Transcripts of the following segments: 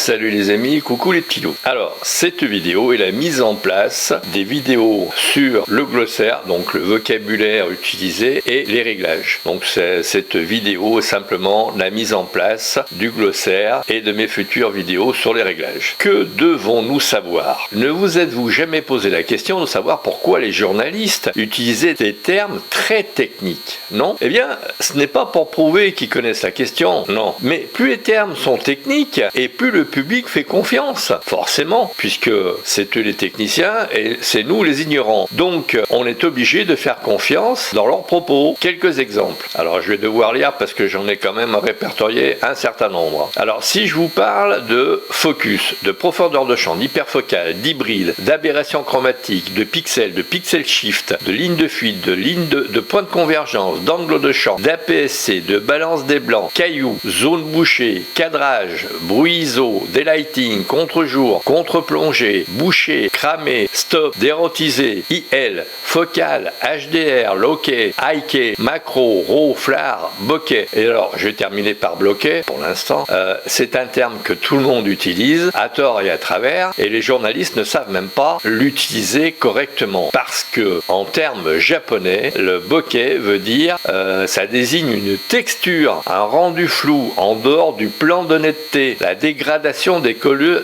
Salut les amis, coucou les petits loups. Alors, cette vidéo est la mise en place des vidéos sur le glossaire, donc le vocabulaire utilisé et les réglages. Donc cette vidéo est simplement la mise en place du glossaire et de mes futures vidéos sur les réglages. Que devons-nous savoir? Ne vous êtes-vous jamais posé la question de savoir pourquoi les journalistes utilisaient des termes très techniques? Non? Eh bien, ce n'est pas pour prouver qu'ils connaissent la question, non. Mais plus les termes sont techniques et plus le public fait confiance, forcément, puisque c'est eux les techniciens et c'est nous les ignorants. Donc, on est obligé de faire confiance dans leurs propos. Quelques exemples. Alors, je vais devoir lire parce que j'en ai quand même répertorié un certain nombre. Alors, si je vous parle de focus, de profondeur de champ, d'hyperfocal, d'hybride, d'aberration chromatique, de pixel shift, de ligne de fuite, de ligne de point de convergence, d'angle de champ, d'APS-C, de balance des blancs, cailloux, zone bouchée, cadrage, bruit ISO, daylighting, contre-jour, contre-plongée, bouché, cramé, stop, dérotisé, IL, focal, HDR, loquet, high-key, macro, RAW, FLAR, bokeh. Et alors, je vais terminer par bloquet pour l'instant. C'est un terme que tout le monde utilise, à tort et à travers, et les journalistes ne savent même pas l'utiliser correctement. Parce que, en termes japonais, le bokeh veut dire, ça désigne une texture, un rendu flou, en dehors du plan d'honnêteté, la dégradation des couleurs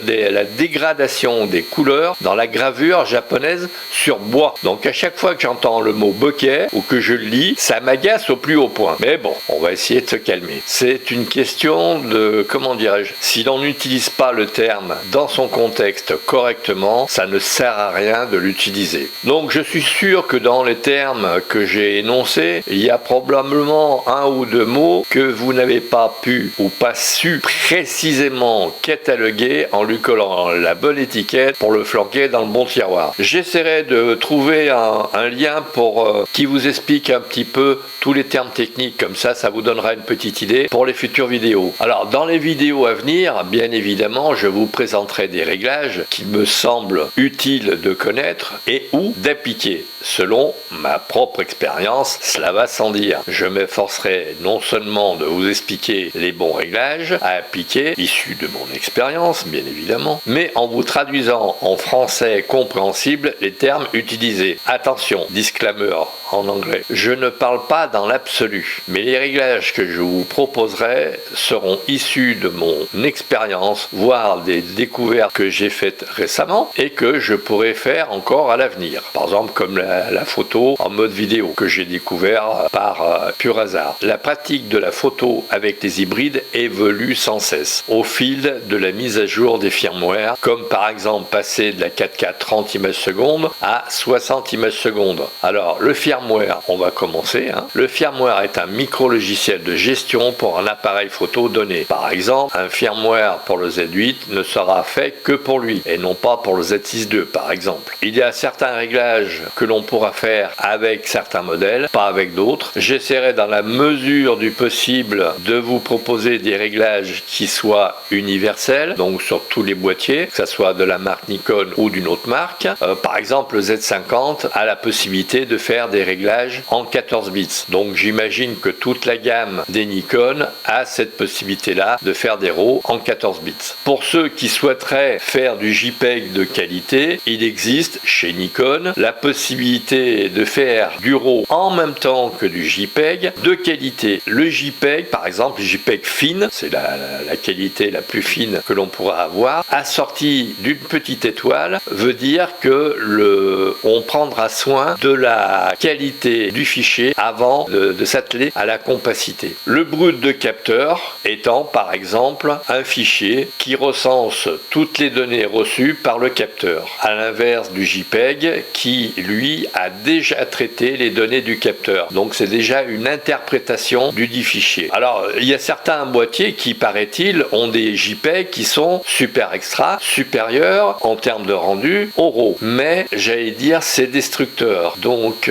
dans la gravure japonaise sur bois. Donc à chaque fois que j'entends le mot bokeh ou que je le lis, ça m'agace au plus haut point. Mais bon, on va essayer de se calmer. C'est une question de, comment dirais-je, si l'on n'utilise pas le terme dans son contexte correctement, ça ne sert à rien de l'utiliser. Donc je suis sûr que dans les termes que j'ai énoncés, il y a probablement un ou deux mots que vous n'avez pas pu ou pas su précisément cataloguer en lui collant la bonne étiquette pour le flanquer dans le bon tiroir. J'essaierai de trouver un lien pour qui vous explique un petit peu tous les termes techniques, comme ça vous donnera une petite idée pour les futures vidéos. Alors dans les vidéos à venir, bien évidemment, je vous présenterai des réglages qui me semblent utiles de connaître et ou d'appliquer. Selon ma propre expérience, cela va sans dire. Je m'efforcerai non seulement de vous expliquer les bons réglages à appliquer, issus de mon expérience, bien évidemment, mais en vous traduisant en français compréhensible les termes utilisés. Attention, disclaimer en anglais. Je ne parle pas dans l'absolu, mais les réglages que je vous proposerai seront issus de mon expérience, voire des découvertes que j'ai faites récemment et que je pourrai faire encore à l'avenir. Par exemple, comme la photo en mode vidéo que j'ai découvert par pur hasard. La pratique de la photo avec les hybrides évolue sans cesse au fil de la mise à jour des firmware, comme par exemple passer de la 4K 30 images secondes à 60 images secondes. Alors le firmware, on va commencer. Le firmware est un micro-logiciel de gestion pour un appareil photo donné. Par exemple, un firmware pour le Z8 ne sera fait que pour lui et non pas pour le Z6 II par exemple. Il y a certains réglages que l'on pourra faire avec certains modèles, pas avec d'autres. J'essaierai dans la mesure du possible de vous proposer des réglages qui soient universels, donc sur tous les boîtiers, que ce soit de la marque Nikon ou d'une autre marque. Par exemple, le Z50 a la possibilité de faire des réglages en 14 bits. Donc j'imagine que toute la gamme des Nikon a cette possibilité-là de faire des RAW en 14 bits. Pour ceux qui souhaiteraient faire du JPEG de qualité, il existe chez Nikon la possibilité de faire du RAW en même temps que du JPEG de qualité. Le JPEG, par exemple, le JPEG fine, c'est la qualité la plus fine que l'on pourra avoir, assorti d'une petite étoile, veut dire que on prendra soin de la qualité du fichier avant de s'atteler à la compacité. Le brut de capteur étant par exemple un fichier qui recense toutes les données reçues par le capteur, à l'inverse du JPEG qui lui a déjà traité les données du capteur. Donc c'est déjà une interprétation du dit fichier. Alors il y a certains boîtiers qui, paraît-il, ont des JPEG qui sont super extra, supérieurs en termes de rendu au RAW. Mais j'allais dire c'est destructeur. Donc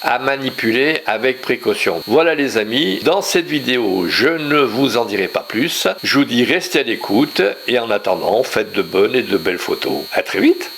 à manipuler avec précaution. Voilà les amis, dans cette vidéo, je ne vous en dirai pas plus. Je vous dis restez à l'écoute et en attendant, faites de bonnes et de belles photos. À très vite!